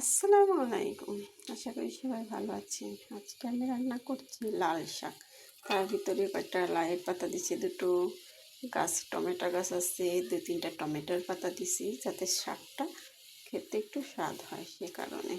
আসসালামু আলাইকুম। আশা করি সবাই ভালো আছেন। আজকে আমি রান্না করছি লাল শাক। তার ভিতরে কয়েকটা লাউয়ের পাতা দিছি, দুটো গাছ টমেটো গাছ আছে, 2-3টা টমেটোর পাতা দিছি যাতে শাকটা খেতে একটু স্বাদ হয় সে কারণে।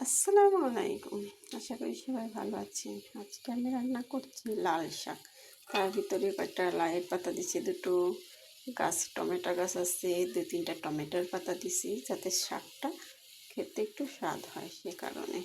আসসালামু আলাইকুম। আশা করি সবাই ভালো আছেন। আজকে আমি রান্না করছি লাল শাক। তার ভিতরে কয়েকটা লাউয়ের পাতা দিছি, দুটো গাছ টমেটো গাছ আছে, 2-3টা টমেটোর পাতা দিছি যাতে শাকটা খেতে একটু স্বাদ হয় সে কারণে।